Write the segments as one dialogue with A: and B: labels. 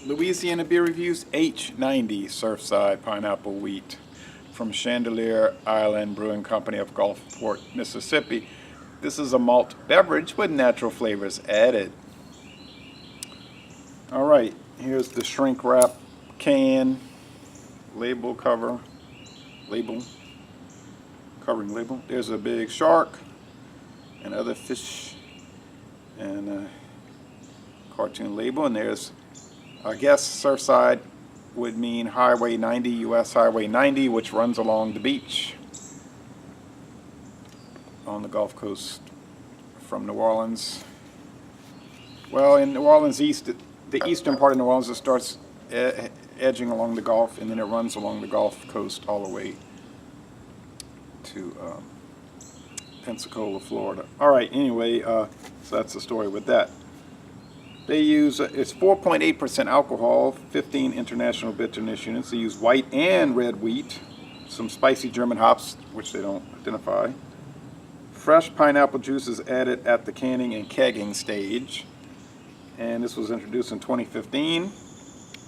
A: Louisiana beer reviews. H90 Surfside pineapple wheat from Chandeleur Island Brewing Company of Gulfport, Mississippi. This is a malt beverage with natural flavors added. All right, here's the shrink wrap can, label cover, label, covering label. There's a big shark and other fish and a cartoon label, and there's, I guess, Surfside would mean Highway 90, US Highway 90, which runs along the beach on the Gulf Coast from New Orleans. Well, in New Orleans East, the eastern part of New Orleans, it starts edging along the Gulf, and then it runs along the Gulf Coast all the way to Pensacola, Florida. All right, anyway, so that's the story with that. They use, it's 4.8% alcohol, 15 international bitterness units. They use white and red wheat, some spicy German hops, which they don't identify. Fresh pineapple juice is added at the canning and kegging stage. And this was introduced in 2015.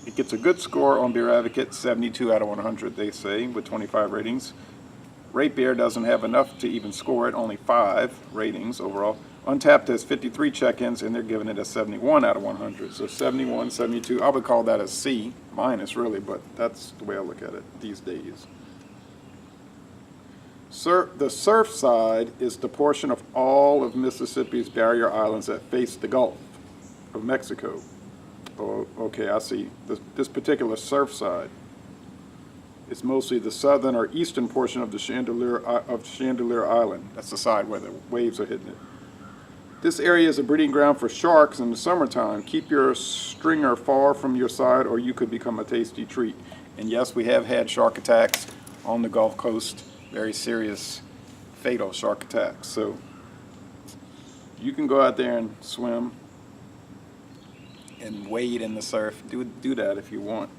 A: It gets a good score on Beer Advocate, 72 out of 100, they say, with 25 ratings. Rate Beer doesn't have enough to even score it, only 5 ratings overall. Untapped has 53 check-ins, and they're giving it a 71 out of 100. So 71, 72, I would call that a C minus, really, but that's the way I look at it these days. The Surfside is the portion of all of Mississippi's barrier islands that face the Gulf of Mexico. Oh, okay, I see. This particular Surfside is mostly the southern or eastern portion of the Chandeleur Island. That's the side where the waves are hitting it. This area is a breeding ground for sharks in the summertime. Keep your stringer far from your side or you could become a tasty treat. And yes, we have had shark attacks on the Gulf Coast, very serious, fatal shark attacks. So you can go out there and swim and wade in the surf. Do that if you want.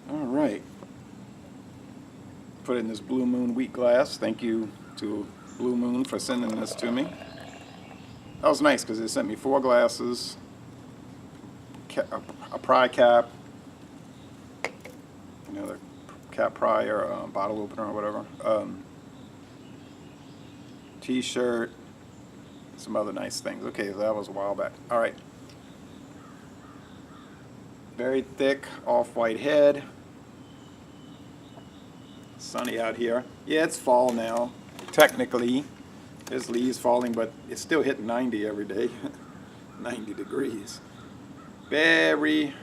A: All right. Put it in this Blue Moon wheat glass. Thank you to Blue Moon for sending this to me. That was nice because they sent me 4 glasses, a pry cap, the cap pry or bottle opener or whatever, t-shirt, some other nice things. Okay, so that was a while back. All right. Very thick off-white head. Sunny out here. Yeah, it's fall now. Technically, there's leaves falling, but it's still hitting 90 every day. 90 degrees. Very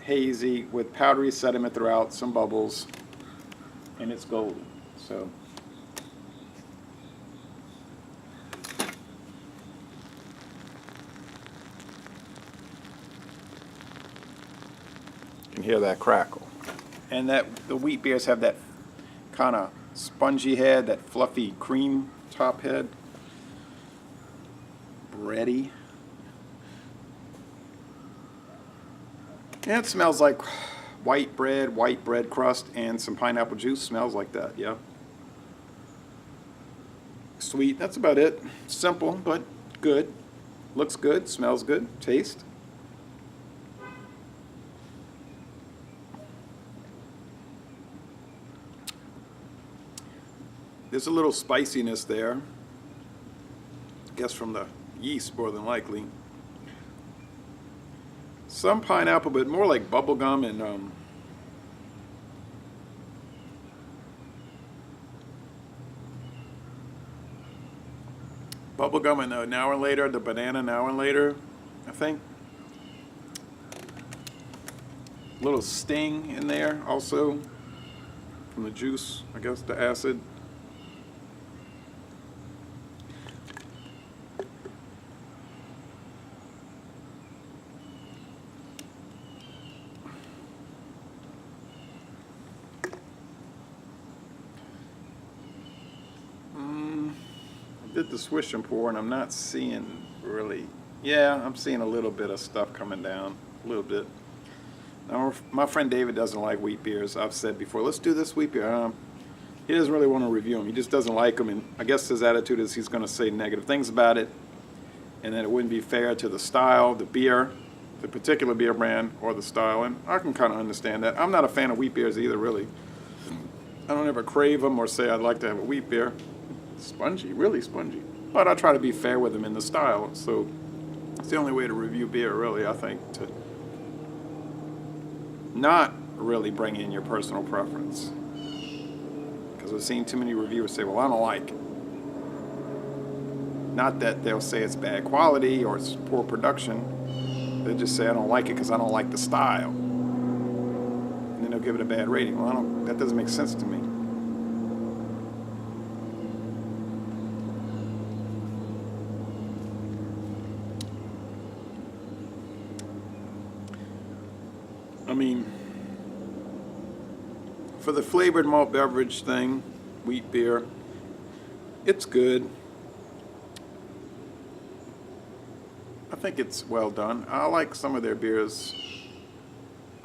A: hazy with powdery sediment throughout, some bubbles, and it's golden. So you can hear that crackle. And the wheat beers have that kind of spongy head, that fluffy cream top head. Bready. Yeah, it smells like white bread crust, and some pineapple juice. Smells like that, yeah. Sweet, that's about it. Simple, but good. Looks good, smells good, taste. There's a little spiciness there. I guess from the yeast, more than likely. Some pineapple, but more like bubblegum and bubblegum and an hour later, the banana an hour later, I think. A little sting in there also from the juice, I guess, the acid. Did the swish and pour, and I'm not seeing really, yeah, I'm seeing a little bit of stuff coming down, a little bit. Now, my friend David doesn't like wheat beers. I've said before, let's do this wheat beer. He doesn't really want to review them. He just doesn't like them, and I guess his attitude is he's going to say negative things about it, and that it wouldn't be fair to the style, the beer, the particular beer brand, or the style, and I can kind of understand that. I'm not a fan of wheat beers either, really. I don't ever crave them or say I'd like to have a wheat beer. Spongy, really spongy. But I try to be fair with them in the style, so it's the only way to review beer, really, I think, to not really bring in your personal preference. Because I've seen too many reviewers say, well, I don't like it. Not that they'll say it's bad quality or it's poor production. They just say, I don't like it because I don't like the style. And then they'll give it a bad rating. Well, that doesn't make sense to me. I mean, for the flavored malt beverage thing, wheat beer, it's good. I think it's well done. I like some of their beers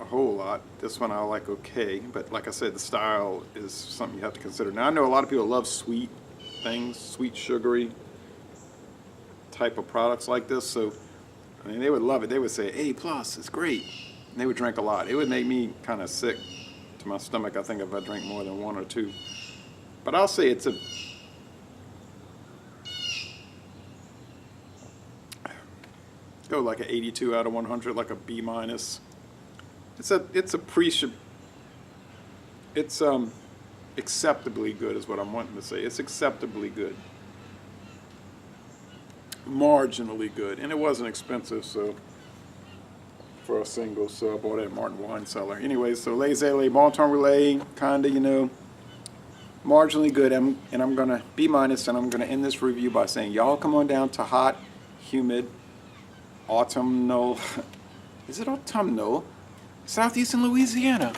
A: a whole lot. This one I like okay, but like I said, the style is something you have to consider. Now, I know a lot of people love sweet things, sweet, sugary type of products like this, so I mean, they would love it. They would say, A+, it's great. And they would drink a lot. It would make me kind of sick to my stomach, I think, if I drank more than one or two. But I'll say it's a go like an 82 out of 100, like a B minus. It's acceptably good is what I'm wanting to say. It's acceptably good. Marginally good. And it wasn't expensive, so for a single, so I bought it at Martin Wine Cellar. Anyway, so Les Allées, Bon Temps Relais, kinda, you know, marginally good. And I'm gonna B minus, and I'm gonna end this review by saying, y'all come on down to hot, humid, autumnal, is it autumnal? Southeastern Louisiana.